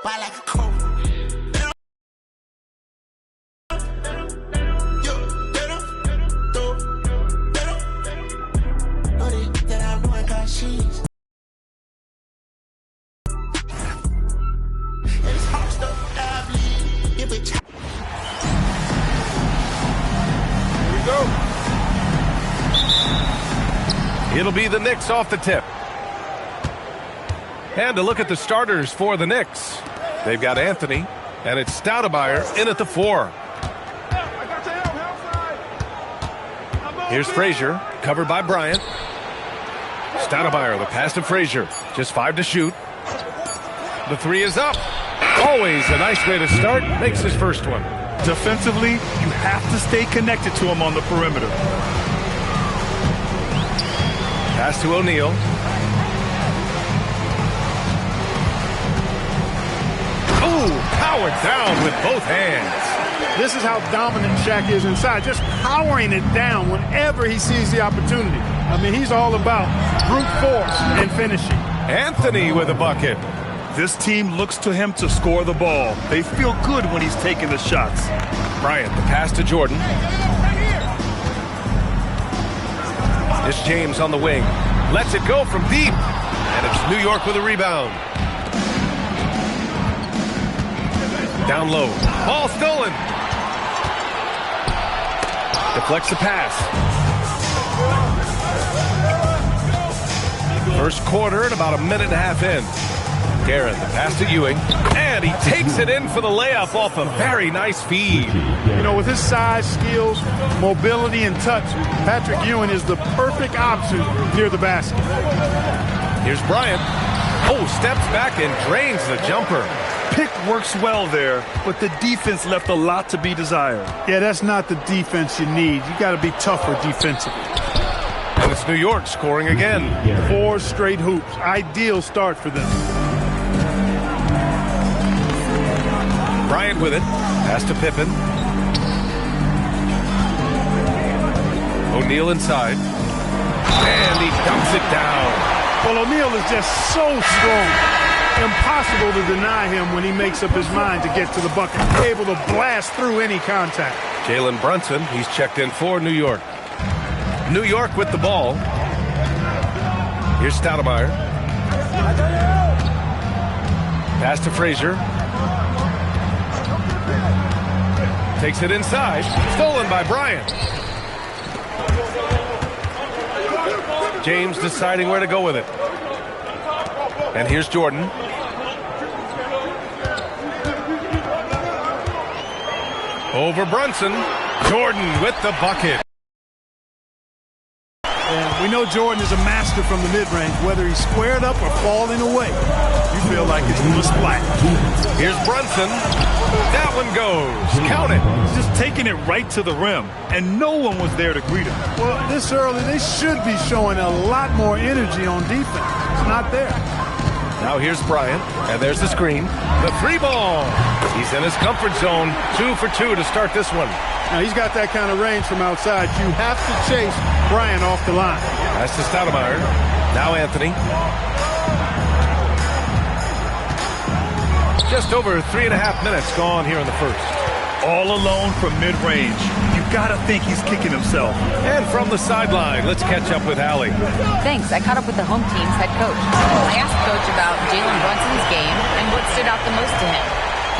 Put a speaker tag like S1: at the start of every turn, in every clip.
S1: Why like a cold?
S2: It'll be the Knicks off the tip. And to look at the starters for the Knicks. They've got Anthony, and it's Stoudemire in at the 4. Here's Frazier, covered by Bryant. Stoudemire, the pass to Frazier. Just 5 to shoot. The 3 is up. Always a nice way to start. Makes his first one.
S3: Defensively, you have to stay connected to him on the perimeter.
S2: Pass to O'Neal. Oh, powered down with both hands.
S4: This is how dominant Shaq is inside, just powering it down whenever he sees the opportunity. I mean, he's all about brute force and finishing.
S2: Anthony with a bucket.
S3: This team looks to him to score the ball. They feel good when he's taking the shots.
S2: Bryant, the pass to Jordan. It's James on the wing. Lets it go from deep. And it's New York with a rebound. Down low. Ball stolen. Deflects the pass. First quarter and about a minute and a half in. Garrett, the pass to Ewing. And he takes it in for the layup off a very nice feed.
S4: You know, with his size, skills, mobility, and touch, Patrick Ewing is the perfect option near the basket.
S2: Here's Bryant. Oh, steps back and drains the jumper.
S3: Pick works well there, but the defense left a lot to be desired.
S4: Yeah, that's not the defense you need. You got to be tougher defensively.
S2: And it's New York scoring again.
S4: 4 straight hoops. Ideal start for them.
S2: Bryant with it. Pass to Pippen. O'Neal inside. And he dumps it down.
S4: Well, O'Neal is just so strong. Impossible to deny him when he makes up his mind to get to the bucket. Able to blast through any contact.
S2: Jalen Brunson, he's checked in for New York. New York with the ball. Here's Stoudemire. Pass to Frazier. Takes it inside. Stolen by Bryant. James deciding where to go with it. And here's Jordan. Over Brunson. Jordan with the bucket.
S4: And we know Jordan is a master from the mid-range, whether he's squared up or falling away. You feel like it's going to splash.
S2: Here's Brunson. That one goes. Count it.
S3: He's just taking it right to the rim, and no one was there to greet him.
S4: Well, this early, they should be showing a lot more energy on defense. It's not there.
S2: Now here's Bryant, and there's the screen. The 3 ball. He's in his comfort zone. 2 for 2 to start this one.
S4: Now, he's got that kind of range from outside. You have to chase Bryant off the line.
S2: That's to Stoudemire. Now Anthony. Just over 3.5 minutes gone here in the first.
S3: All alone from mid-range. You gotta think he's kicking himself.
S2: And from the sideline, let's catch up with Allie.
S5: Thanks. I caught up with the home team's head coach. I asked Coach about Jalen Brunson's game and what stood out the most to him.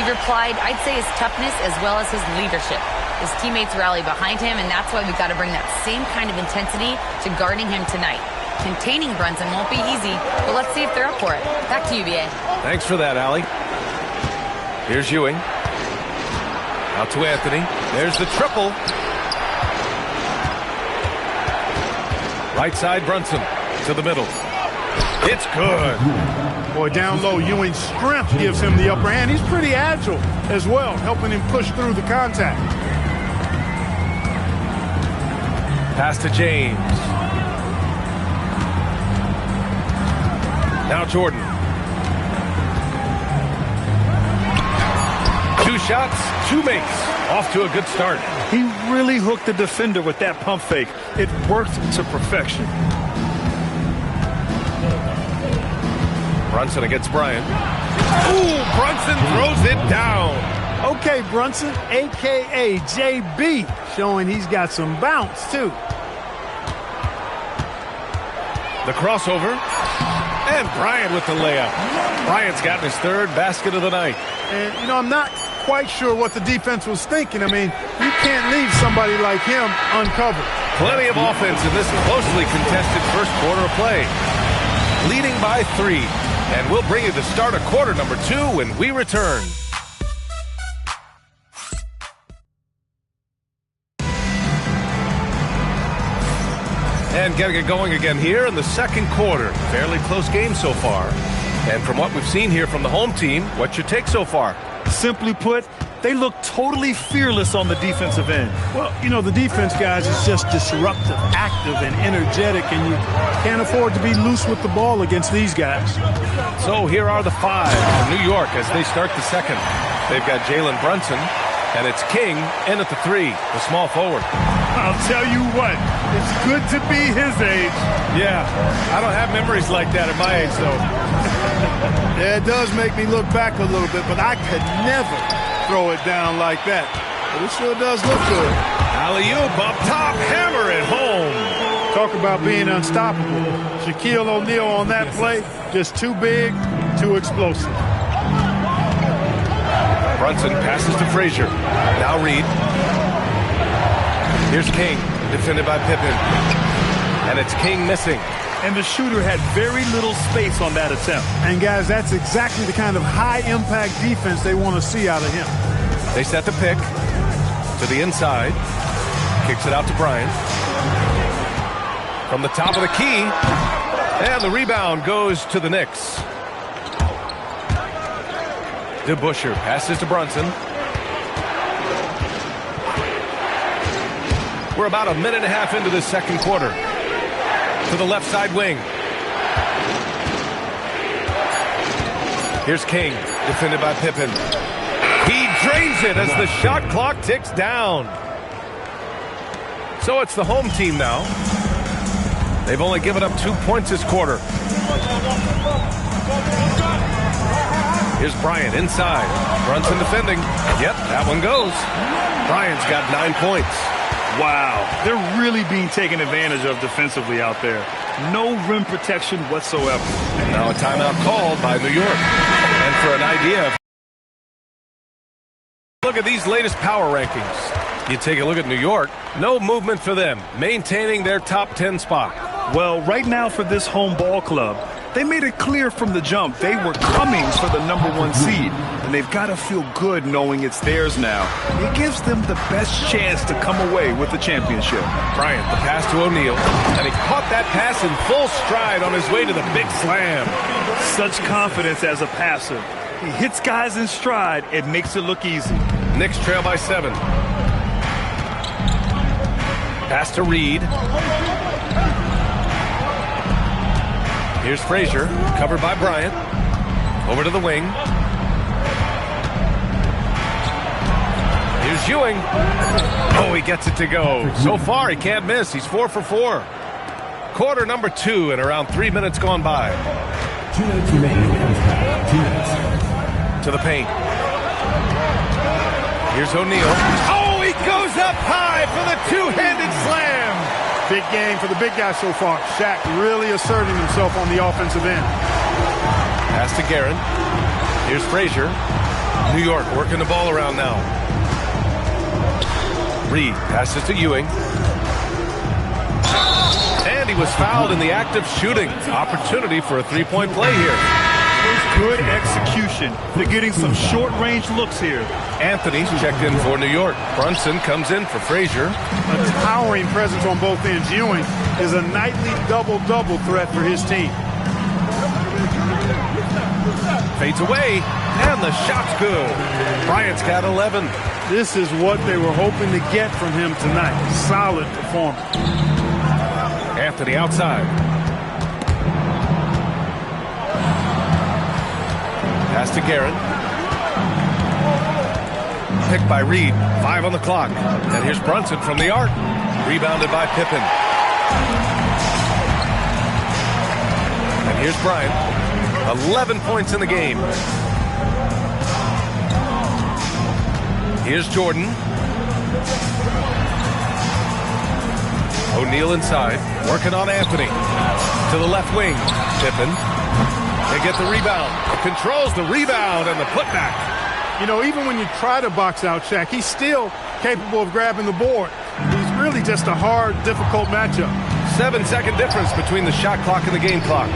S5: He replied, I'd say his toughness as well as his leadership. His teammates rally behind him, and that's why we've got to bring that same kind of intensity to guarding him tonight. Containing Brunson won't be easy, but let's see if they're up for it. Back to you, BA.
S2: Thanks for that, Allie. Here's Ewing. Out to Anthony. There's the triple. Right side, Brunson to the middle. It's good.
S4: Boy, down low, Ewing's strength gives him the upper hand. He's pretty agile as well, helping him push through the contact.
S2: Pass to James. Now Jordan. 2 shots, 2 makes. Off to a good start.
S3: He really hooked the defender with that pump fake. It worked to perfection.
S2: Brunson against Bryant. Ooh, Brunson Brunson throws it down.
S4: Okay, Brunson, a.k.a. JB, showing he's got some bounce, too.
S2: The crossover. And Bryant with the layup. Bryant's gotten his third basket of the night.
S4: And, you know, I'm not quite sure what the defense was thinking. I mean, you can't leave somebody like him uncovered.
S2: Plenty of offense in this closely contested first quarter of play. Leading by 3. And we'll bring you the start of quarter number 2 when we return. And getting it going again here in the second quarter. Fairly close game so far. And from what we've seen here from the home team, what's your take so far?
S3: Simply put, they look totally fearless on the defensive end.
S4: Well, you know, the defense, guys, is just disruptive, active, and energetic, and you can't afford to be loose with the ball against these guys.
S2: So here are the 5 from New York as they start the second. They've got Jalen Brunson, and it's King in at the 3, the small forward.
S3: I'll tell you what, it's good to be his age.
S2: Yeah, I don't have memories like that at my age, though.
S4: Yeah, it does make me look back a little bit, but I could never throw it down like that. But it sure does look good.
S2: Alley-oop up top, hammer it home.
S4: Talk about being unstoppable. Shaquille O'Neal on that play, just too big, too explosive.
S2: Brunson passes to Frazier. Now Reed. Here's King, defended by Pippen. And it's King missing.
S3: And the shooter had very little space on that attempt.
S4: And, guys, that's exactly the kind of high-impact defense they want to see out of him.
S2: They set the pick to the inside. Kicks it out to Bryant. From the top of the key. And the rebound goes to the Knicks. DeBusschere passes to Brunson. We're about a minute and a half into this second quarter. To the left side wing. Here's King, defended by Pippen. He drains it as the shot clock ticks down. So it's the home team now. They've only given up 2 points this quarter. Here's Bryant inside. Brunson defending. Yep, that one goes. Bryant's got 9 points.
S3: Wow, they're really being taken advantage of defensively out there. No rim protection whatsoever.
S2: Now a timeout called by New York. And for an idea of... Look at these latest power rankings. You take a look at New York. No movement for them, maintaining their top 10 spot.
S3: Well, right now for this home ball club, they made it clear from the jump they were coming for the #1 seed, and they've got to feel good knowing it's theirs now. It gives them the best chance to come away with the championship.
S2: Bryant, the pass to O'Neal, and he caught that pass in full stride on his way to the big slam.
S3: Such confidence as a passer. He hits guys in stride. It makes it look easy.
S2: Knicks trail by 7. Pass to Reed. Here's Frazier, covered by Bryant. Over to the wing. Here's Ewing. Oh, he gets it to go. So far, he can't miss. He's 4 for 4. Quarter number 2 and around 3 minutes gone by.
S1: 2 minutes remaining. 2 minutes.
S2: To the paint. Here's O'Neal. Oh, he goes up high for the two-handed slam.
S4: Big game for the big guy so far. Shaq really asserting himself on the offensive end.
S2: Pass to Guerin. Here's Frazier. New York working the ball around now. Reed passes to Ewing. And he was fouled in the act of shooting. Opportunity for a three-point play here.
S3: Good execution. They're getting some short-range looks here.
S2: Anthony's checked in for New York. Brunson comes in for Frazier.
S4: A towering presence on both ends. Ewing is a nightly double-double threat for his team.
S2: Fades away, and the shot's good. Bryant's got 11.
S4: This is what they were hoping to get from him tonight. Solid performance.
S2: Anthony outside. Pass to Guerin. Picked by Reed. 5 on the clock. And here's Brunson from the arc. Rebounded by Pippen. And here's Bryant. 11 points in the game. Here's Jordan. O'Neal inside, working on Anthony. To the left wing, Pippen. They get the rebound. Controls the rebound and the putback.
S4: You know, even when you try to box out Shaq, he's still capable of grabbing the board. He's really just a hard, difficult matchup.
S2: 7-second difference between the shot clock and the game clock.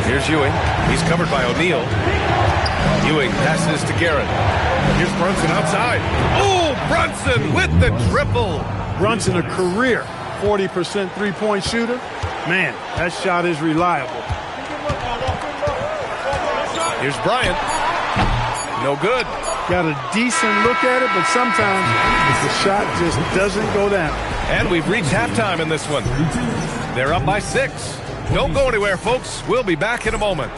S2: Here's Ewing. He's covered by O'Neal. Ewing passes to Garrett. Here's Brunson outside. Oh, Brunson with the triple.
S4: Brunson, a career 40% three-point shooter. Man, that shot is reliable.
S2: Here's Bryant. No good.
S4: Got a decent look at it, but sometimes the shot just doesn't go down.
S2: And we've reached halftime in this one. They're up by 6. Don't go anywhere, folks. We'll be back in a moment.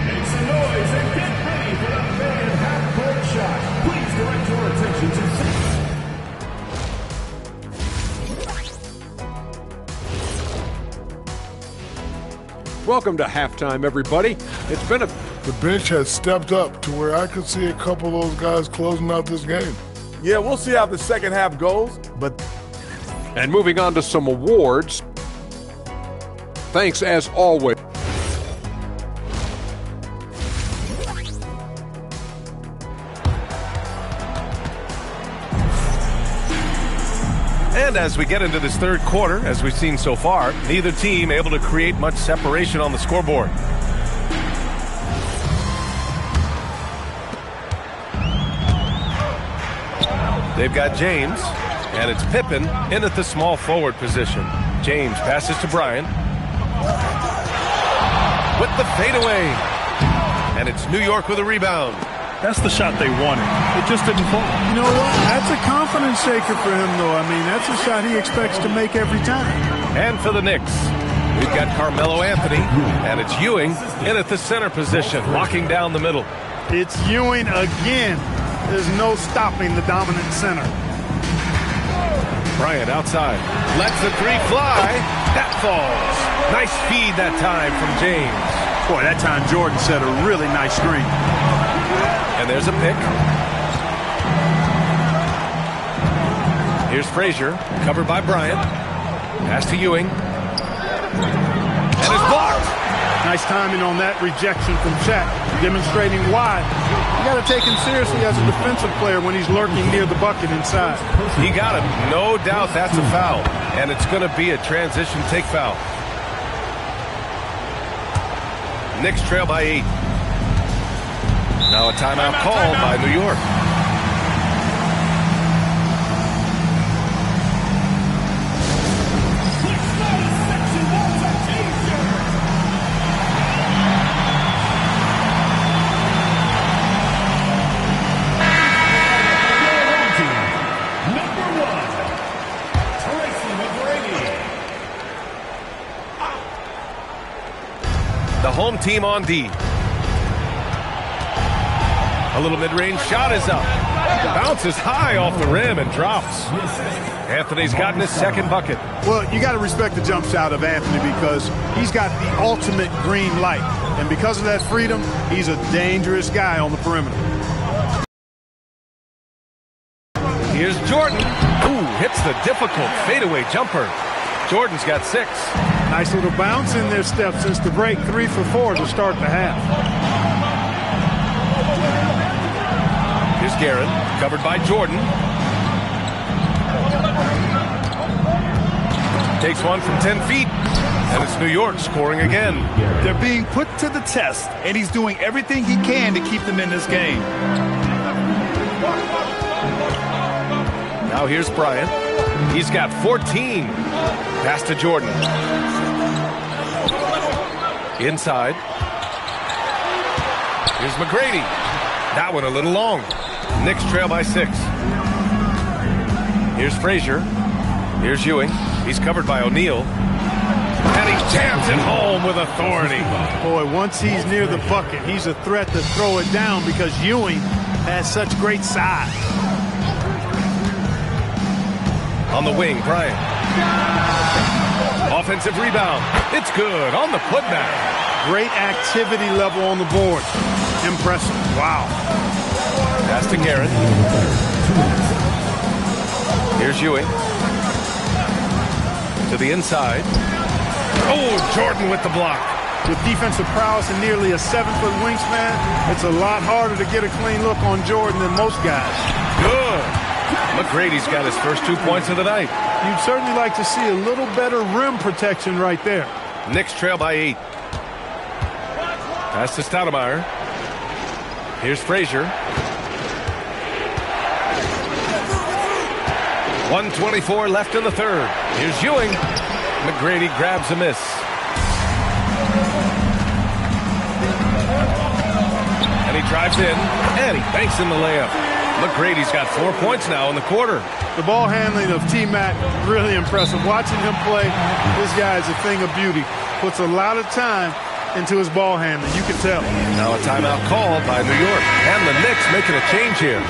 S1: Make some noise and get ready for the big half-court shot. Please direct your attention to
S6: Welcome to halftime, everybody. It's been a...
S7: The bench has stepped up to where I could see a couple of those guys closing out this game.
S8: Yeah, we'll see how the second half goes, but...
S6: And moving on to some awards. Thanks, as always.
S2: And as we get into this third quarter, as we've seen so far, neither team able to create much separation on the scoreboard. They've got James, and it's Pippen in at the small forward position. James passes to Bryant. With the fadeaway. And it's New York with a rebound.
S3: That's the shot they wanted. It just didn't fall.
S4: You know what? That's a confidence shaker for him, though. I mean, that's a shot he expects to make every time.
S2: And for the Knicks, we've got Carmelo Anthony, and it's Ewing in at the center position, locking down the middle.
S4: It's Ewing again. There's no stopping the dominant center.
S2: Bryant outside. Lets the three fly. That falls. Nice feed that time from James.
S4: Boy, that time Jordan set a really nice screen.
S2: And there's a pick. Here's Frazier, covered by Bryant. Pass to Ewing. And it's blocked.
S4: Nice timing on that rejection from Shaq, demonstrating why you got to take him seriously as a defensive player when he's lurking near the bucket inside.
S2: He got it. No doubt that's a foul. And it's going to be a transition take foul. Knicks trail by 8. Now a timeout called by New York. The home team on D. A little mid-range shot is up. Bounces high off the rim and drops. Anthony's gotten his second bucket.
S4: Well, you got to respect the jump shot of Anthony because he's got the ultimate green light. And because of that freedom, he's a dangerous guy on the perimeter.
S2: Here's Jordan. Ooh, hits the difficult fadeaway jumper. Jordan's got 6.
S4: Nice little bounce in their step since the break. 3 for 4 to start the half.
S2: Here's Garrett, covered by Jordan. Takes one from 10 feet, and it's New York scoring again.
S3: They're being put to the test, and he's doing everything he can to keep them in this game.
S2: Now here's Bryant. He's got 14. Pass to Jordan. Inside. Here's McGrady. That one a little long. Knicks trail by 6. Here's Frazier. Here's Ewing. He's covered by O'Neal. And he jams it home with authority.
S4: Boy, once he's near the bucket, he's a threat to throw it down because Ewing has such great size.
S2: On the wing, Bryant. Offensive rebound. It's good on the putback.
S4: Great activity level on the board. Impressive. Wow.
S2: Pass to Garrett. Here's Ewing. To the inside. Oh, Jordan with the block.
S4: With defensive prowess and nearly a 7-foot wingspan, it's a lot harder to get a clean look on Jordan than most guys.
S2: Good. McGrady's got his first 2 points of the night.
S4: You'd certainly like to see a little better rim protection right there.
S2: Knicks trail by 8. Pass to Stoudemire. Here's Frazier. 1:24 left in the third. Here's Ewing. McGrady grabs a miss. And he drives in, and he banks in the layup. McGrady's got 4 points now in the quarter.
S4: The ball handling of T-Mac, really impressive. Watching him play, this guy is a thing of beauty. Puts a lot of time into his ball handling, you can tell.
S2: Now a timeout called by New York. And the Knicks making a change here.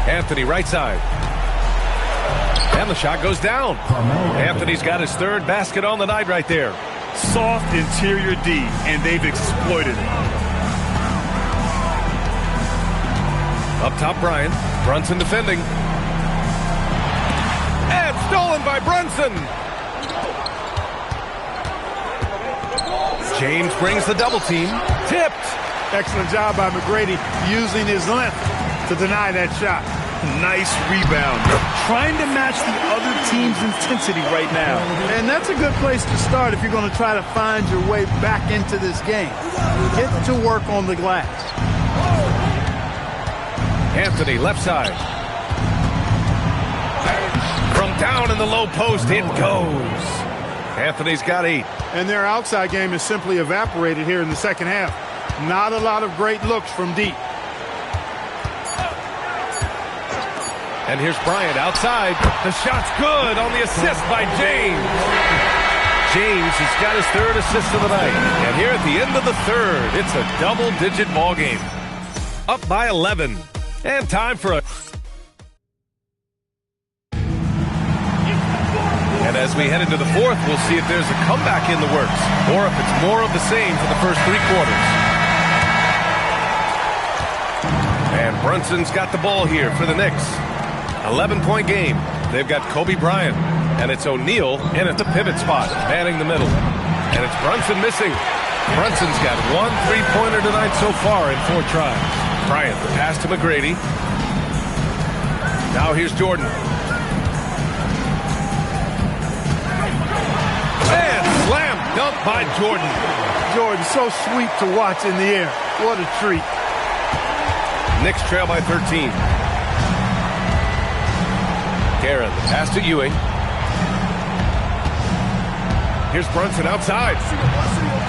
S2: Anthony right side. And the shot goes down. Anthony's got his third basket on the night right there.
S3: Soft interior D, and they've exploited it.
S2: Up top, Bryant. Brunson defending. And stolen by Brunson. James brings the double team. Tipped.
S4: Excellent job by McGrady using his length to deny that shot.
S3: Nice rebound. Trying to match the other team's intensity right now.
S4: And that's a good place to start if you're going to try to find your way back into this game. Get to work on the glass.
S2: Anthony, left side. From down in the low post, it goes. Anthony's got 8.
S4: And their outside game is simply evaporated here in the second half. Not a lot of great looks from deep.
S2: And here's Bryant outside. The shot's good on the assist by James. James has got his third assist of the night. And here at the end of the third, it's a double-digit ball game. Up by 11. And time for a... And as we head into the fourth, we'll see if there's a comeback in the works, or if it's more of the same for the first 3 quarters. And Brunson's got the ball here for the Knicks. 11-point game. They've got Kobe Bryant, and it's O'Neal in at the pivot spot, manning the middle. And it's Brunson missing. Brunson's got 1 3-pointer tonight so far in 4 tries. Bryant, the pass to McGrady. Now here's Jordan. And slam dunk by Jordan.
S4: Jordan, so sweet to watch in the air. What a treat.
S2: Knicks trail by 13. Garrett, pass to Ewing. Here's Brunson outside.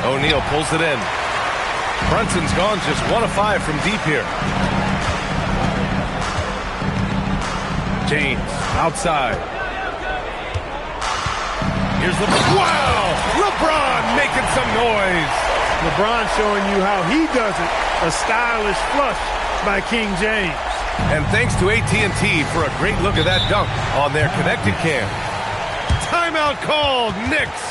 S2: O'Neal pulls it in. Brunson's gone just 1 of 5 from deep here. James outside. Here's wow! LeBron making some noise.
S4: LeBron showing you how he does it. A stylish flush by King James.
S2: And thanks to AT&T for a great look at that dunk on their connected cam. Timeout called, Knicks.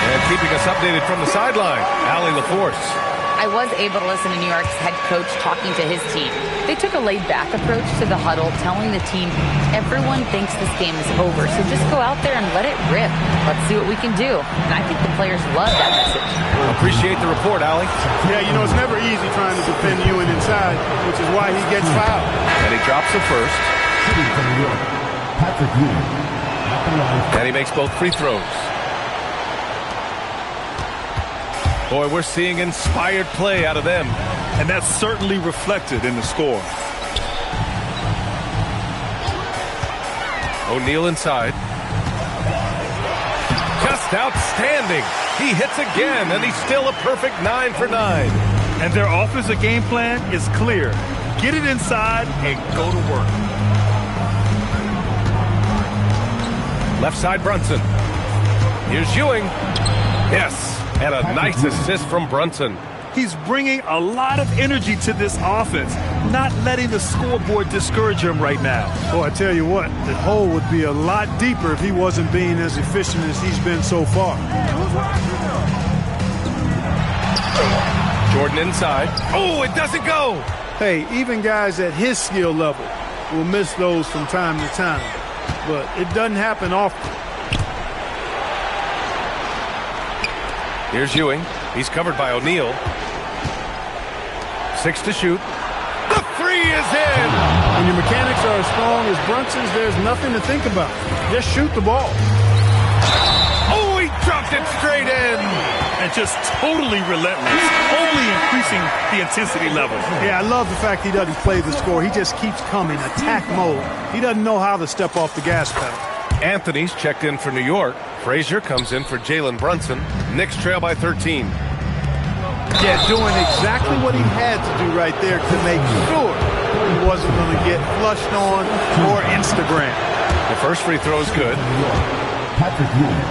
S2: And keeping us updated from the sideline, Allie LaForce.
S5: I was able to listen to New York's head coach talking to his team. They took a laid-back approach to the huddle, telling the team, everyone thinks this game is over, so just go out there and let it rip. Let's see what we can do. And I think the players love that message.
S2: Appreciate the report, Allie.
S4: Yeah, you know, it's never easy trying to defend Ewing inside, which is why he gets fouled.
S2: And he drops the first.
S9: Patrick Ewing.
S2: And he makes both free throws. Boy, we're seeing inspired play out of them.
S3: And that's certainly reflected in the score.
S2: O'Neal inside. Just outstanding. He hits again, and he's still a perfect 9 for 9.
S3: And their offensive game plan is clear. Get it inside and go to work.
S2: Left side Brunson. Here's Ewing. Yes, and a nice assist from Brunson.
S3: He's bringing a lot of energy to this offense, not letting the scoreboard discourage him right now.
S4: Oh, I tell you what, the hole would be a lot deeper if he wasn't being as efficient as he's been so far.
S2: Jordan inside. Oh, it doesn't go.
S4: Hey, even guys at his skill level will miss those from time to time, but it doesn't happen often.
S2: Here's Ewing. He's covered by O'Neal. 6 to shoot. The 3 is in!
S4: When your mechanics are as strong as Brunson's, there's nothing to think about. Just shoot the ball.
S2: Oh, he dropped it straight in!
S3: And just totally relentless, only increasing the intensity level.
S4: Yeah, I love the fact he doesn't play the score. He just keeps coming, attack mode. He doesn't know how to step off the gas pedal.
S2: Anthony's checked in for New York. Frazier comes in for Jalen Brunson. Knicks trail by 13.
S4: Yeah, doing exactly what he had to do right there to make sure he wasn't going to get flushed on or Instagram.
S2: The first free throw is good.
S9: Patrick Ewing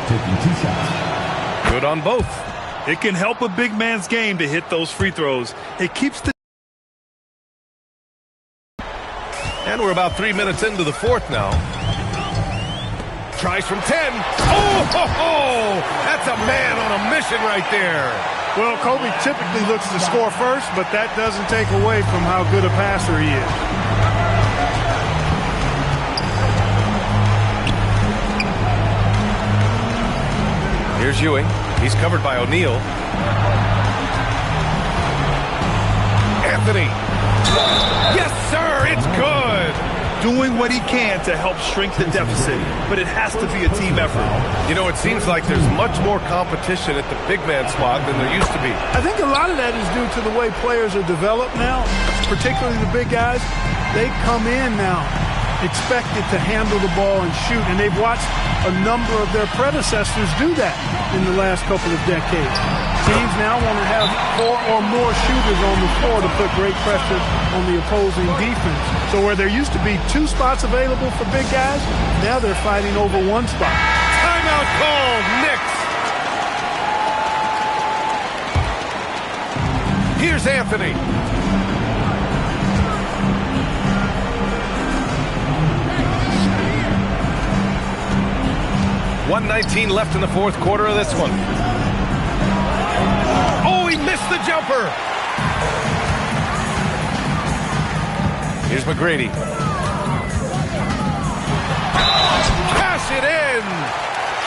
S9: taking 2 shots.
S2: Good on both.
S3: It can help a big man's game to hit those free throws. It keeps the...
S2: And we're about 3 minutes into the fourth now. Tries from 10. Oh, ho, ho! That's a man on a mission right there.
S4: Well, Kobe typically looks to score first, but that doesn't take away from how good a passer he is.
S2: Here's Ewing. He's covered by O'Neal. Anthony. Yes, sir, it's good.
S3: Doing what he can to help shrink the deficit, but it has to be a team effort.
S2: You know, it seems like there's much more competition at the big man spot than there used to be.
S4: I think a lot of that is due to the way players are developed now, particularly the big guys. They come in now expected to handle the ball and shoot, and they've watched a number of their predecessors do that in the last couple of decades. Teams now want to have 4 or more shooters on the floor to put great pressure on the opposing defense. So where there used to be 2 spots available for big guys, now they're fighting over 1 spot.
S2: Timeout called, Knicks. Here's Anthony. .119 left in the fourth quarter of this one. Oh, he missed the jumper. Here's McGrady. Cash it in.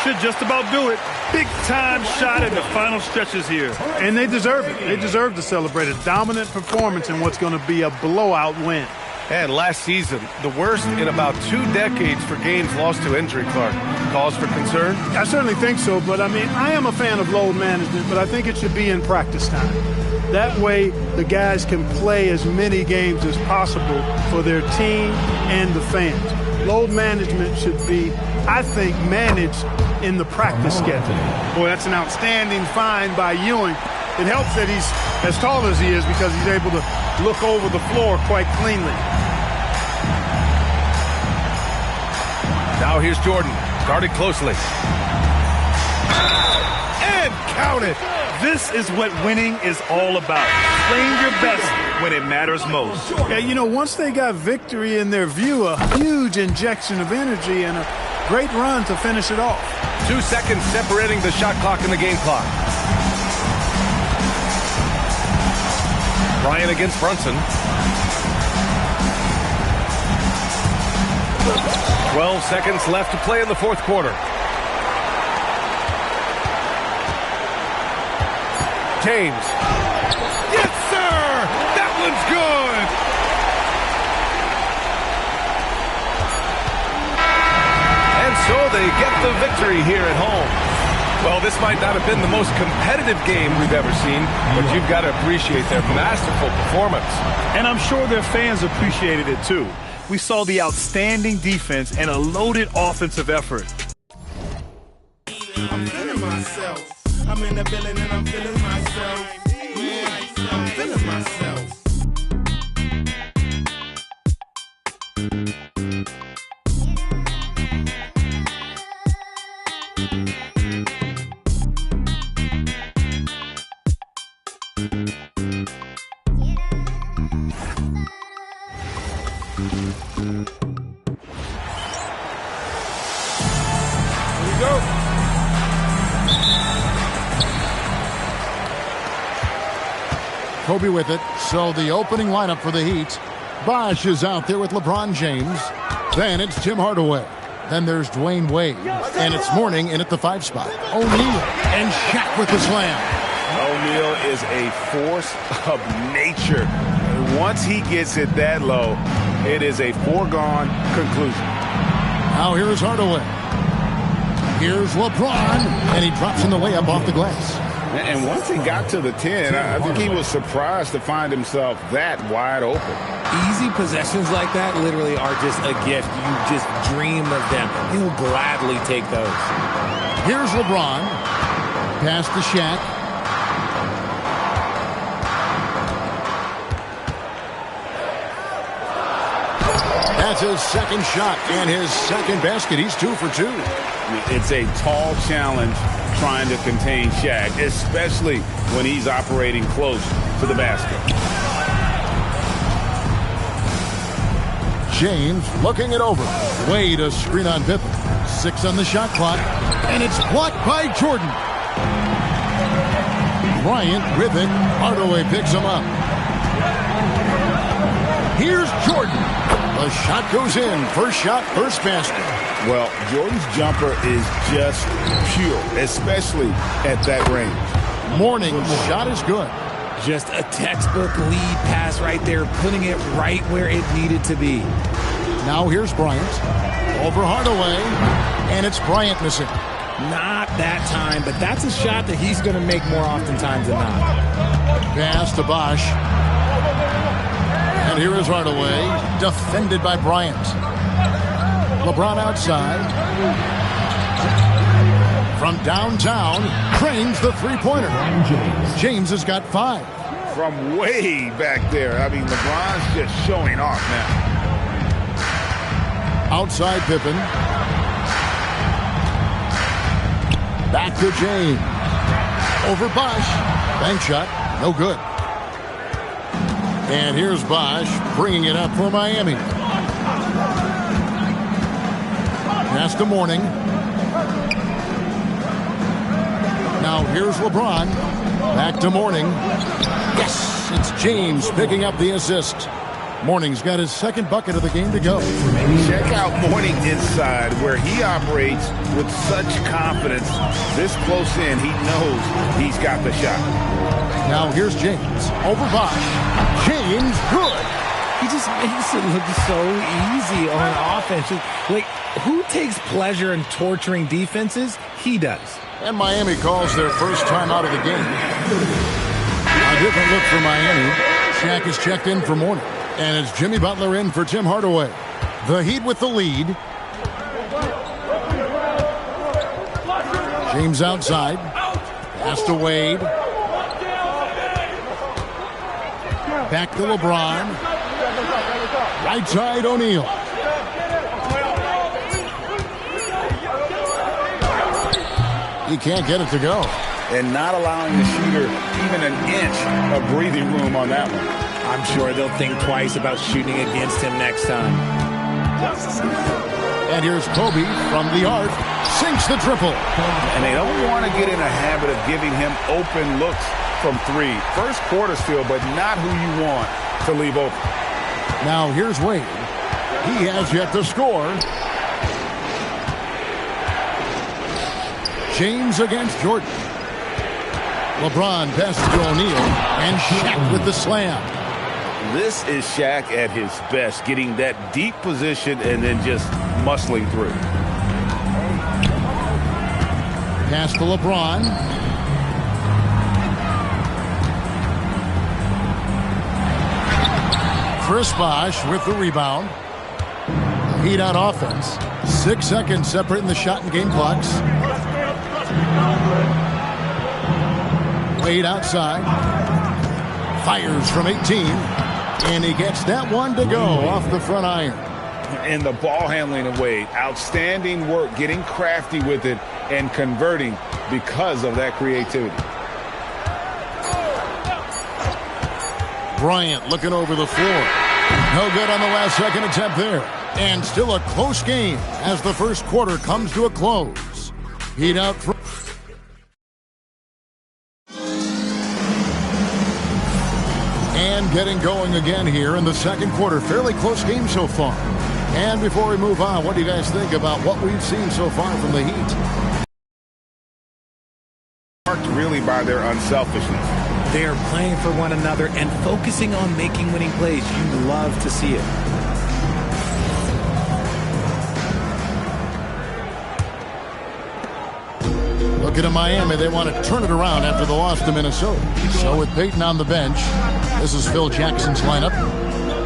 S3: Should just about do it. Big time shot in the final stretches here.
S4: And they deserve it. They deserve to celebrate a dominant performance in what's going to be a blowout win.
S2: And last season, the worst in about 2 decades for games lost to injury, Clark. Cause for concern?
S4: I certainly think so, but I mean, I am a fan of load management, but I think it should be in practice time. That way, the guys can play as many games as possible for their team and the fans. Load management should be, I think, managed in the practice schedule. Boy, that's an outstanding find by Ewing. It helps that he's as tall as he is because he's able to look over the floor quite cleanly.
S2: Now here's Jordan, guarded closely. And count it!
S3: This is what winning is all about. Playing your best when it matters most.
S4: Yeah, you know, once they got victory in their view, a huge injection of energy and a great run to finish it off.
S2: 2 seconds separating the shot clock and the game clock. Bryant against Brunson. 12 seconds left to play in the fourth quarter. James. Yes, sir! That one's good! And so they get the victory here at home. Well, this might not have been the most competitive game we've ever seen, but you've got to appreciate their masterful performance.
S3: And I'm sure their fans appreciated it too. We saw the outstanding defense and a loaded offensive effort.
S10: I'm feeling myself. I'm in the building and I'm feeling myself. Yeah, I'm feeling myself.
S11: Kobe with it. So the opening lineup for the Heat. Bosh is out there with LeBron James. Then it's Tim Hardaway. Then there's Dwayne Wade. And it's Mourning in at the 5 spot. O'Neal and Shaq with the slam.
S12: O'Neal is a force of nature. Once he gets it that low, it is a foregone conclusion.
S11: Now here's Hardaway. Here's LeBron. And he drops in the layup off the glass.
S12: And once he got to the 10, I think he was surprised to find himself that wide open.
S13: Easy possessions like that literally are just a gift. You just dream of them. He'll gladly take those.
S11: Here's LeBron. Pass to Shaq. That's his second shot and his second basket. He's 2 for 2.
S12: It's a tall challenge trying to contain Shaq, especially when he's operating close to the basket.
S11: James looking it over. Wade a screen on Pippen. 6 on the shot clock. And it's blocked by Jordan. Bryant with it. Hardaway picks him up. Here's Jordan. The shot goes in. First shot, first basket.
S12: Well, Jordan's jumper is just pure, especially at that range.
S11: Mourning's shot is good.
S13: Just a textbook lead pass right there, putting it right where it needed to be.
S11: Now here's Bryant. Over Hardaway. And it's Bryant missing.
S13: Not that time, but that's a shot that he's going to make more oftentimes than not.
S11: Pass to Bosh. And here is Hardaway, defended by Bryant. LeBron outside. From downtown, cranes the three-pointer. James has got 5.
S12: From way back there. I mean, LeBron's just showing off now.
S11: Outside Pippen. Back to James. Over Bosh. Bank shot. No good. And here's Bosh bringing it up for Miami. Pass to Mourning. Now here's LeBron. Back to Mourning. Yes, it's James picking up the assist. Mourning's got his second bucket of the game to go.
S12: Check out Mourning inside, where he operates with such confidence. This close in, he knows he's got the shot.
S11: Now here's James. Over Bosh. James, good.
S13: He just makes it look so easy on offense. Like, who takes pleasure in torturing defenses? He does.
S11: And Miami calls their first time out of the game. A different look for Miami. Shaq is checked in for Mourning. And it's Jimmy Butler in for Tim Hardaway. The Heat with the lead. James outside. Pass to Wade. Back to LeBron. Right side O'Neal. He can't get it to go.
S12: And not allowing the shooter even an inch of breathing room on that one.
S13: I'm sure they'll think twice about shooting against him next time.
S11: And here's Kobe from the arc. Sinks the triple.
S12: And they don't want to get in a habit of giving him open looks from 3. First quarter still, but not who you want to leave open.
S11: Now here's Wade. He has yet to score. James against Jordan. LeBron passes to O'Neal. And Shaq with the slam.
S12: This is Shaq at his best, getting that deep position and then just muscling through.
S11: Pass to LeBron. Chris Bosh with the rebound. Heat on offense. 6 seconds separating the shot and game clocks. Wade outside. Fires from 18. And he gets that one to go off the front iron.
S12: And the ball handling of Wade. Outstanding work, getting crafty with it and converting because of that creativity.
S11: Bryant looking over the floor. No good on the last second attempt there. And still a close game as the first quarter comes to a close. Heat out for... getting going again here in the second quarter. Fairly close game so far. And before we move on, what do you guys think about what we've seen so far from the Heat?
S12: Marked really by their unselfishness.
S13: They are playing for one another and focusing on making winning plays. You love to see it.
S11: Looking at Miami, they want to turn it around after the loss to Minnesota. So with Peyton on the bench, this is Phil Jackson's lineup.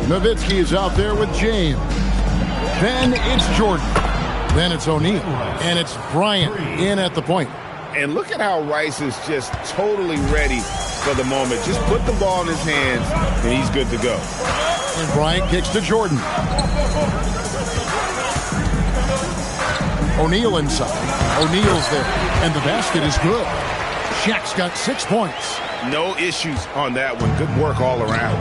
S11: Nowitzki is out there with James. Then it's Jordan. Then it's O'Neal. And it's Bryant in at the point.
S12: And look at how Rice is just totally ready for the moment. Just put the ball in his hands, and he's good to go.
S11: And Bryant kicks to Jordan. O'Neal inside. O'Neal's there. And the basket is good. Shaq's got 6 points.
S12: No issues on that one. Good work all around.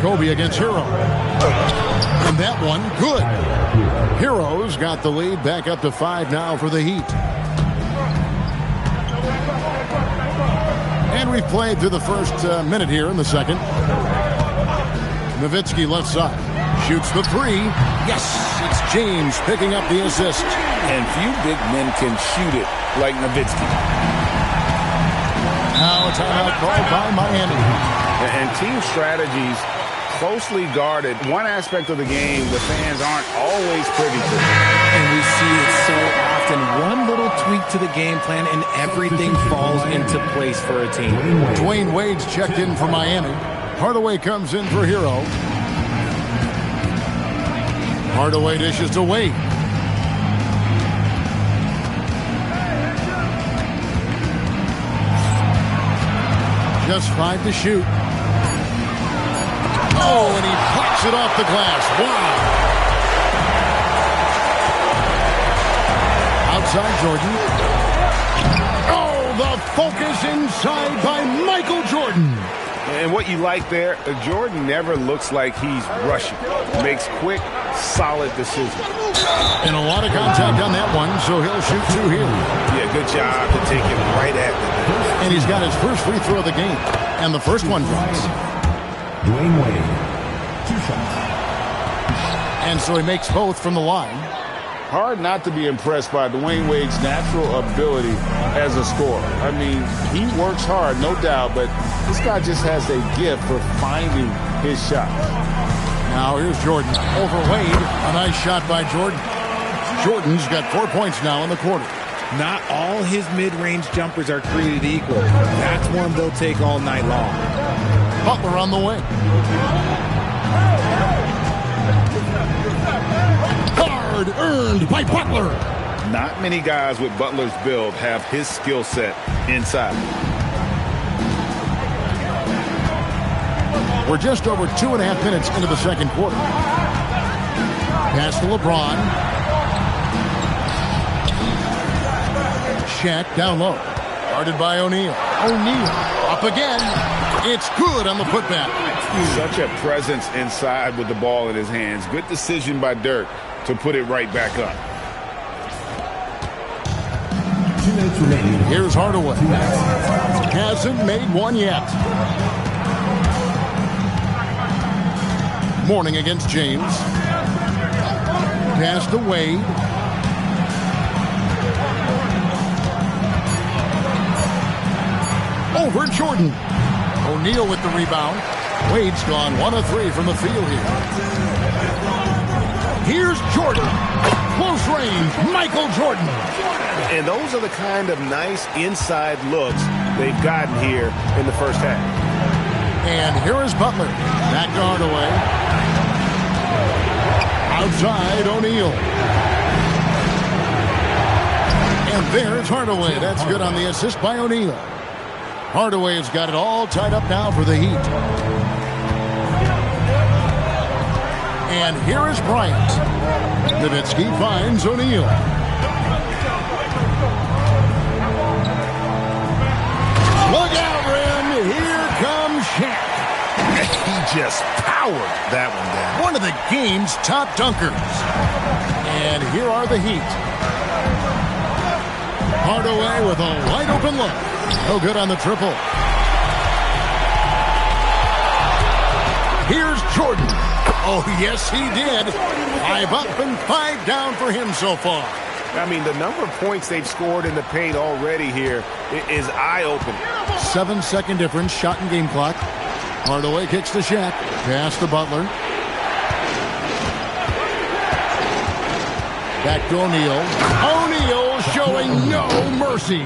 S11: Kobe against Hero. And that one, good. Hero's got the lead back up to 5 now for the Heat. And we've played through the first minute here in the second. Nowitzki left side. Shoots the 3. Yes, it's James picking up the assist.
S12: And few big men can shoot it like Nowitzki.
S11: Now a timeout called by Miami.
S12: And team strategies closely guarded. One aspect of the game the fans aren't always privy to.
S13: And we see it so often. One little tweak to the game plan and everything falls into place for a team.
S11: Dwayne Wade's checked in for Miami. Hardaway comes in for Hero. Hardaway dishes to Wade. Just 5 to shoot. Oh, and he pops it off the glass. Wow. Outside Jordan. Oh, the focus inside by Michael Jordan.
S12: And what you like there, Jordan never looks like he's rushing. Makes quick, solid decisions.
S11: And a lot of contact on that one, so he'll shoot 2 here.
S12: Yeah, good job to take it right at them.
S11: And he's got his first free throw of the game. And the first one drops.
S9: Dwayne Wade, 2 shots.
S11: And so he makes both from the line.
S12: Hard not to be impressed by Dwayne Wade's natural ability as a scorer. I mean, he works hard, no doubt, but this guy just has a gift for finding his shots.
S11: Now here's Jordan over Wade. A nice shot by Jordan. Jordan's got 4 points now in the quarter.
S13: Not all his mid-range jumpers are created equal. That's one they'll take all night long.
S11: Butler on the way. Hard earned by Butler.
S12: Not many guys with Butler's build have his skill set inside.
S11: We're just over 2.5 minutes into the second quarter. Pass to LeBron. Shaq down low. Guarded by O'Neal. O'Neal up again. It's good on the putback.
S12: Such a presence inside with the ball in his hands. Good decision by Dirk to put it right back up.
S9: 2 minutes remaining.
S11: Here's Hardaway. Hasn't made one yet. Morning against James. Pass to Wade. Over Jordan. O'Neal with the rebound. Wade's gone 1 of 3 from the field here. Here's Jordan. Close range, Michael Jordan.
S12: And those are the kind of nice inside looks they've gotten here in the first half.
S11: And here is Butler. Back to Hardaway. Outside O'Neal. And there's Hardaway. That's good on the assist by O'Neal. Hardaway has got it all tied up now for the Heat. And here is Bryant. Nowitzki finds O'Neal. Look out, Rim. Here comes Shaq.
S12: He just powered that one down.
S11: One of the game's top dunkers. And here are the Heat. Hardaway with a wide open look. No good on the triple. Here's Jordan. Oh, yes, he did. 5 up and 5 down for him so far.
S14: I mean, the number of points they've scored in the paint already here is eye-opening.
S11: 7-second difference, shot and game clock. Hardaway kicks to Shaq. Pass to Butler. Back to O'Neal. O'Neal showing no mercy.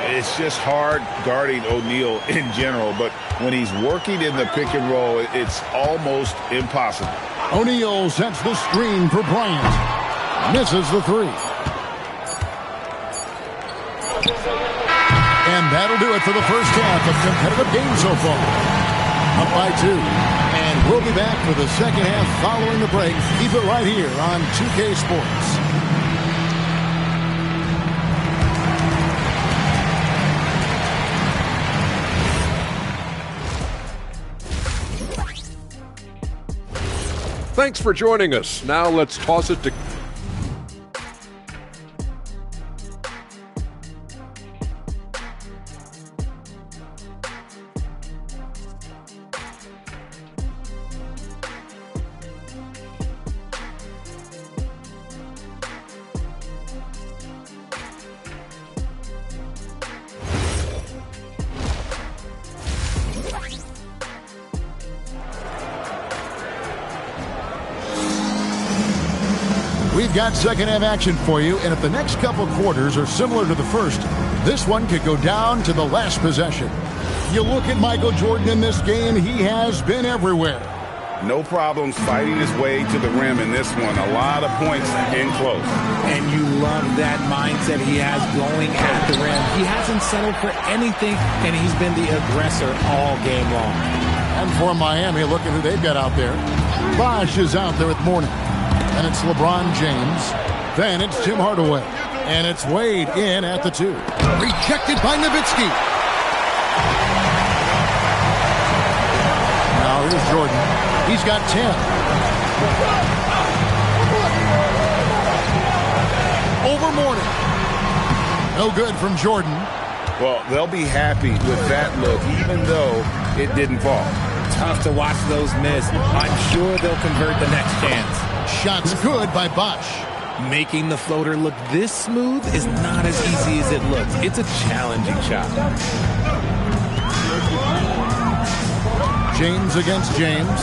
S12: It's just hard guarding O'Neal in general, but when he's working in the pick and roll, it's almost impossible.
S11: O'Neal sets the screen for Bryant. Misses the 3. And that'll do it for the first half of competitive game so far. Up by 2. And we'll be back for the second half following the break. Keep it right here on 2K Sports.
S6: Thanks for joining us. Now let's toss it to...
S11: We've got second half action for you, and if the next couple quarters are similar to the first, this one could go down to the last possession. You look at Michael Jordan in this game, he has been everywhere.
S12: No problems fighting his way to the rim in this one. A lot of points in close.
S13: And you love that mindset he has going at the rim. He hasn't settled for anything, and he's been the aggressor all game long.
S11: And for Miami, look at who they've got out there. Bosh is out there with Mourning. And it's LeBron James. Then it's Tim Hardaway. And it's Wade in at the 2. Rejected by Nowitzki. Now here's Jordan. He's got 10. Over Mourning. No good from Jordan.
S12: Well, they'll be happy with that look, even though it didn't fall.
S13: Tough to watch those miss. I'm sure they'll convert the next chance.
S11: Shots good by Bosh.
S13: Making the floater look this smooth is not as easy as it looks. It's a challenging shot.
S11: James against James.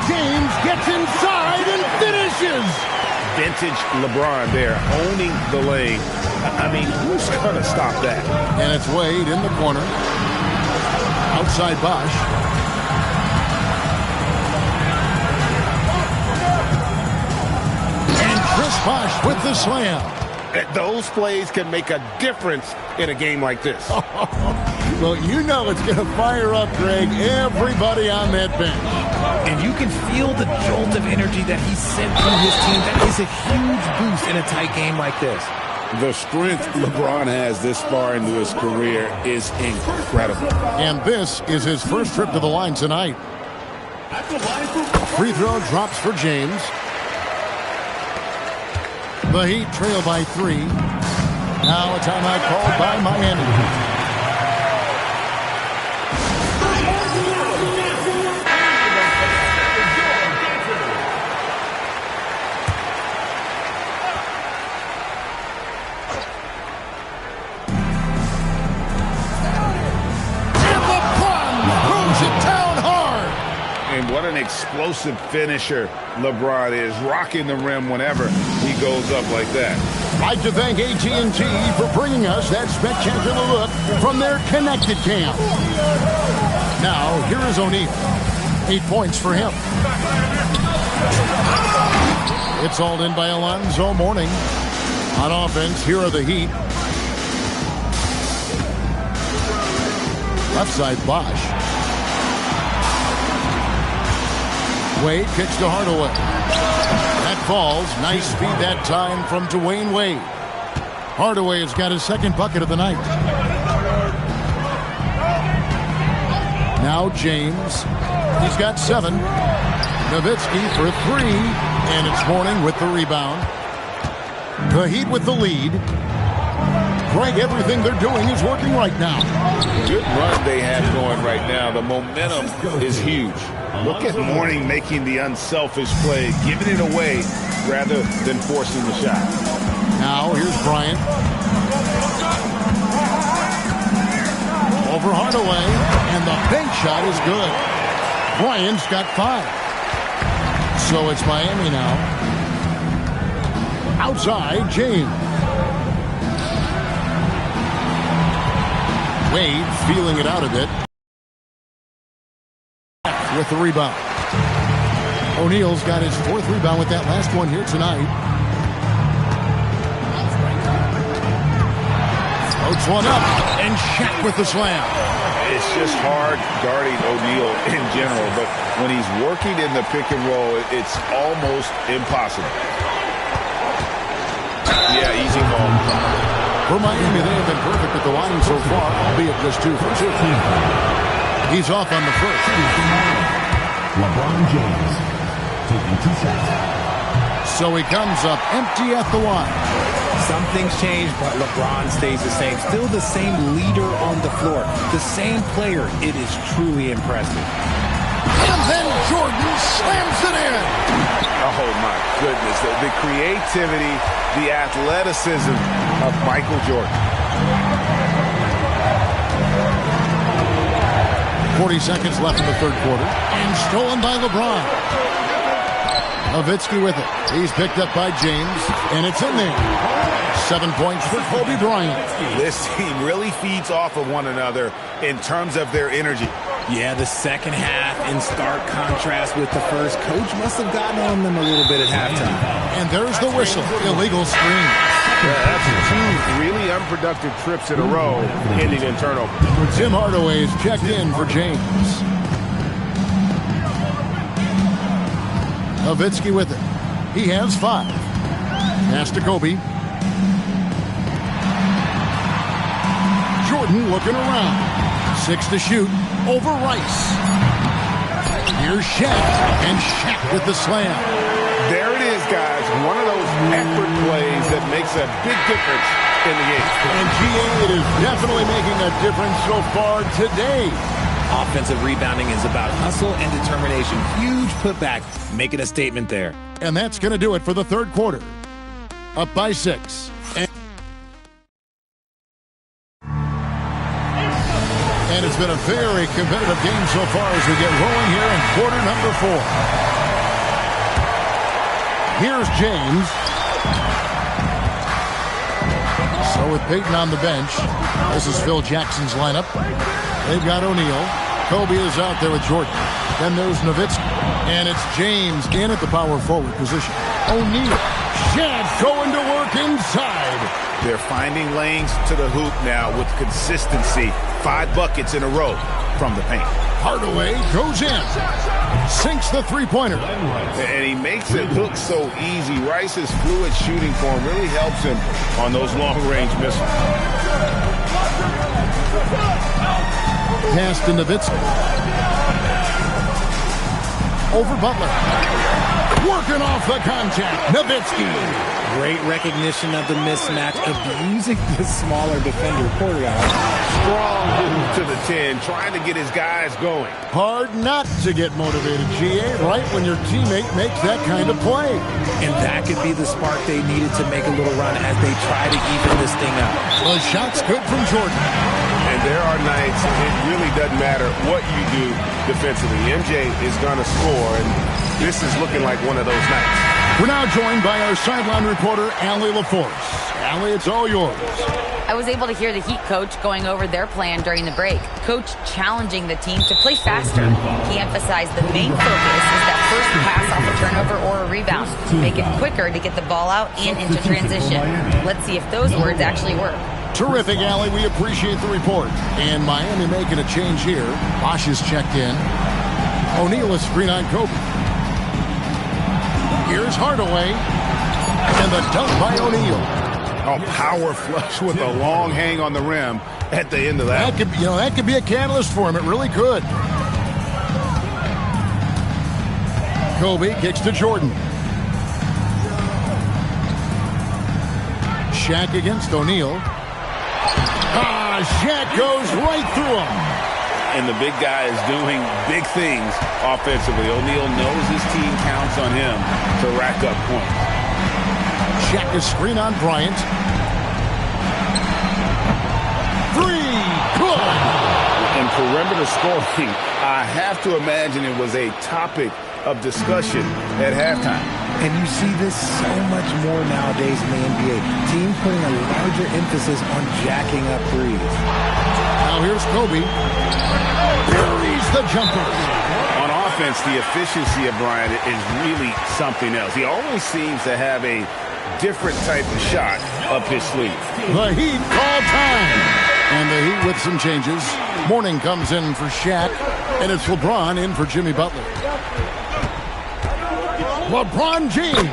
S11: James gets inside and finishes.
S14: Vintage LeBron there, owning the lane. I mean, who's going to stop that?
S11: And it's Wade in the corner. Outside Bosh. Chris Bosh with the slam.
S14: Those plays can make a difference in a game like this.
S11: Well, you know it's going to fire up, Greg, everybody on that bench.
S13: And you can feel the jolt of energy that he sent through his team. That is a huge boost in a tight game like this.
S12: The strength LeBron has this far into his career is incredible.
S11: And this is his first trip to the line tonight. Free throw drops for James. The Heat trail by 3. Now a timeout called by Miami.
S12: And what an explosive finisher LeBron is, rocking the rim whenever he goes up like that.
S11: I'd like to thank AT&T for bringing us that spectacular look from their connected cam. Now, here is O'Neal. 8 points for him. It's hauled in by Alonzo Mourning. On offense, here are the Heat. Left side, Bosh. Wade kicks to Hardaway. That falls. Nice speed that time from Dwayne Wade. Hardaway has got his second bucket of the night. Now James. He's got 7. Nowitzki for 3. And it's Mourning with the rebound. The Heat with the lead. Greg, everything they're doing is working right now.
S12: Good run they have going right now. The momentum is huge. Look at Mourning making the unselfish play, giving it away rather than forcing the shot.
S11: Now here's Bryant. Over Hardaway, and the bank shot is good. Bryant's got 5. So it's Miami now. Outside, James. Wade feeling it out a bit. With the rebound. O'Neal's got his 4th rebound with that last one here tonight. Floats one up, and Shaq with the slam.
S12: It's just hard guarding O'Neal in general, but when he's working in the pick and roll, it's almost impossible. Yeah, easy ball.
S11: For Miami, they have been perfect at the line so far, albeit just 2 for 2. He's off on the first.
S9: LeBron James taking 2 shots.
S11: So he comes up empty at the line.
S13: Some things change, but LeBron stays the same. Still the same leader on the floor. The same player. It is truly impressive.
S11: And then Jordan slams it in.
S12: Oh, my goodness. The creativity, the athleticism of Michael Jordan.
S11: 40 seconds left in the 3rd quarter. And stolen by LeBron. Nowitzki with it. He's picked up by James. And it's in there. 7 points for Kobe Bryant.
S12: This team really feeds off of one another in terms of their energy.
S13: Yeah, the second half in stark contrast with the first. Coach must have gotten on them a little bit at halftime.
S11: And there's the whistle. Illegal screen.
S8: Yeah, that's 2 really unproductive trips in a row, ending in turnover.
S11: Tim Hardaway is checked in for James. Nowitzki with it. He has 5. Pass to Kobe. Jordan looking around. 6 to shoot. Over Rice. Here's Shaq. And Shaq with the slam.
S8: There it is, guys. One of those effort plays that makes a big difference in the game.
S11: And GA, it is definitely making a difference so far today.
S13: Offensive rebounding is about hustle and determination. Huge putback, making a statement there.
S11: And that's going to do it for the 3rd quarter. Up by 6. And it's been a very competitive game so far as we get rolling here in quarter number 4. Here's James. So with Peyton on the bench, this is Phil Jackson's lineup. They've got O'Neal. Kobe is out there with Jordan. Then there's Nowitzki. And it's James in at the power forward position. O'Neal. Shaq going to work inside.
S12: They're finding lanes to the hoop now with consistency. 5 buckets in a row from the paint.
S11: Hardaway goes in. Sinks the 3-pointer.
S12: And he makes it look so easy. Rice's fluid shooting form really helps him on those long-range missiles.
S11: Pass to Nowitzki. Over Butler. Working off the contact. Nowitzki.
S13: Great recognition of the mismatch, abusing the smaller defender.
S8: Strong move to the 10, trying to get his guys going.
S11: Hard not to get motivated, GA, right when your teammate makes that kind of play.
S13: And that could be the spark they needed to make a little run as they try to even this thing up.
S11: The shot's good from Jordan.
S8: And there are nights it really doesn't matter what you do defensively. MJ is going to score, and this is looking like one of those nights.
S11: We're now joined by our sideline reporter, Allie LaForce. Allie, it's all yours.
S5: I was able to hear the Heat coach going over their plan during the break. Coach challenging the team to play faster. He emphasized the main focus is that first pass off a turnover or a rebound. Make it quicker to get the ball out and into transition. Let's see if those words actually work.
S11: Terrific, Allie. We appreciate the report. And Miami making a change here. Bosh is checked in. O'Neal is screen on Kobe. Here's Hardaway. And the dunk by O'Neal.
S12: Oh, power flush with a long hang on the rim at the end of that.
S11: That could be a catalyst for him. It really could. Kobe kicks to Jordan. Shaq against O'Neal. Shaq goes right through him.
S12: And the big guy is doing big things offensively. O'Neal knows his team counts on him to rack up points.
S11: Shaq is screen on Bryant. Three, good.
S12: In perimeter scoring, I have to imagine it was a topic of discussion at halftime.
S13: And you see this so much more nowadays in the NBA. Teams putting a larger emphasis on jacking up threes.
S11: Now here's Kobe. Buries the jumper.
S12: On offense, the efficiency of Bryant is really something else. He always seems to have a different type of shot up his sleeve.
S11: The Heat call time. And the Heat with some changes. Mourning comes in for Shaq. And it's LeBron in for Jimmy Butler. LeBron James.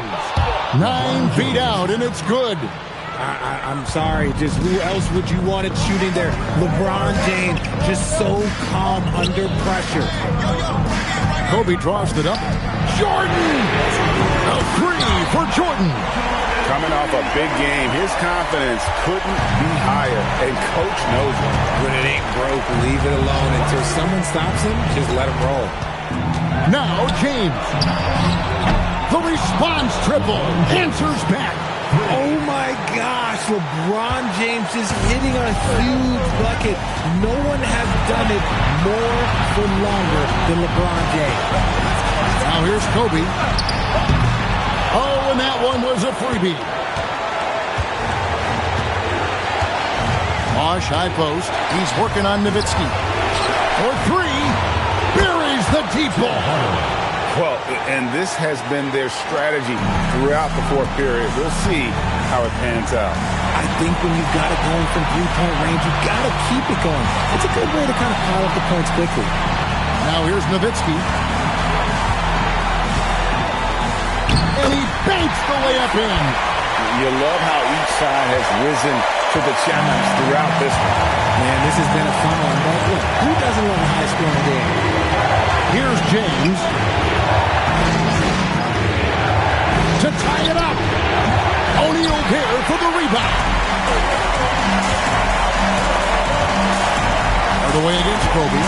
S11: 9 feet out, and it's good.
S13: I'm sorry, just who else would you want it shooting there? LeBron James, just so calm under pressure.
S11: Kobe draws it up. Jordan! A 3 for Jordan.
S12: Coming off a big game, his confidence couldn't be higher, and Coach knows it.
S13: When it ain't broke, leave it alone. Until someone stops him, just let him roll.
S11: Now James. The response triple. Answers back.
S13: Oh my gosh, LeBron James is hitting a huge bucket. No one has done it more for longer than LeBron James.
S11: Now here's Kobe. Oh, and that one was a freebie. Bosh, high post. He's working on Nowitzki. For 3. Buries the deep ball.
S12: Well, and this has been their strategy throughout the fourth period. We'll see how it pans out.
S13: I think when you've got it going from three-point range, you've got to keep it going. It's a good way to kind of pile up the points quickly.
S11: Now here's Nowitzki. And he banks the layup in.
S12: You love how each side has risen to the challenge throughout this one.
S13: Man, this has been a fun one. But look, who doesn't love a high-scoring game?
S11: Here's James. To tie it up. O'Neal there for the rebound. Out away against Kobe.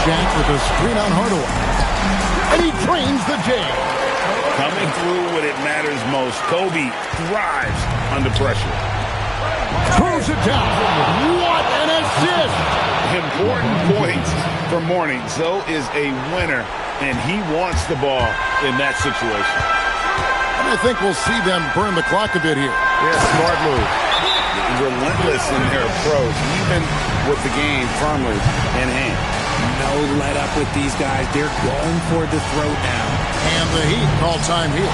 S11: Shaq with a screen on Hardaway. And he trains the J.
S12: Coming through when it matters most. Kobe thrives under pressure.
S11: Throws it down. What an assist.
S12: Important points for Mourning. Zoe is a winner, and he wants the ball in that situation.
S11: And I think we'll see them burn the clock a bit here.
S12: Yeah, smart move. Relentless in their approach, even with the game firmly in hand.
S13: No let up with these guys. They're going for the throat now.
S11: And the Heat call time here.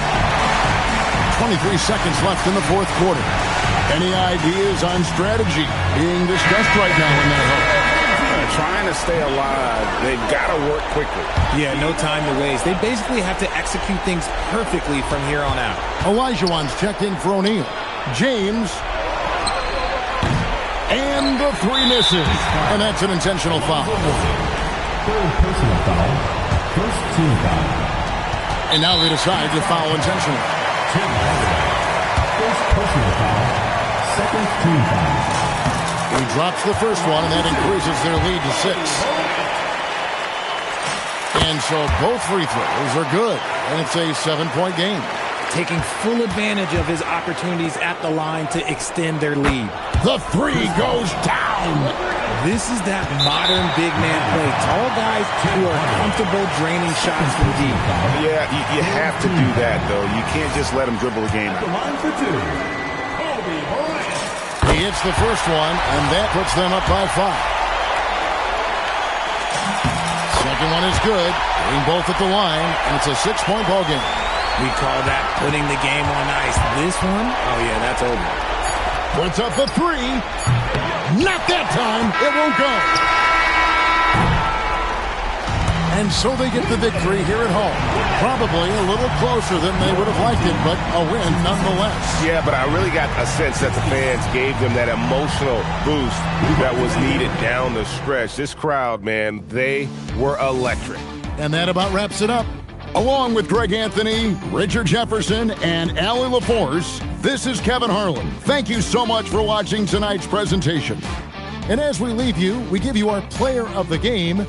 S11: 23 seconds left in the fourth quarter. Any ideas on strategy being discussed right now in that home?
S12: Trying to stay alive, they've got to work quickly.
S13: Yeah, no time to waste. They basically have to execute things perfectly from here on out.
S11: Olajuwon's checked in for O'Neal. James. And the 3 misses. And that's an intentional foul.
S9: Third personal foul. First team foul.
S11: And now they decide to foul intentionally.
S9: First personal foul. Second team foul.
S11: He drops the first one, and that increases their lead to 6. And so both free throws are good, and it's a 7-point game.
S13: Taking full advantage of his opportunities at the line to extend their lead.
S11: The 3 goes down.
S13: This is that modern big man play. Tall guys who are comfortable draining shots from deep.
S12: Yeah, you have to do that, though. You can't just let him dribble the game.
S9: The line for 2. Kobe Bryant.
S11: He hits the first one, and that puts them up by 5. Second one is good. Getting both at the line, and it's a 6-point ball game.
S13: We call that putting the game on ice. This one, oh yeah, that's over.
S11: Puts up a 3. Not that time. It won't go. And so they get the victory here at home. Probably a little closer than they would have liked it, but a win nonetheless.
S12: Yeah, but I really got a sense that the fans gave them that emotional boost that was needed down the stretch. This crowd, man, they were electric.
S11: And that about wraps it up. Along with Greg Anthony, Richard Jefferson, and Allie LaForce, This is Kevin Harlan. Thank you so much for watching tonight's presentation. And as we leave you, we give you our player of the game.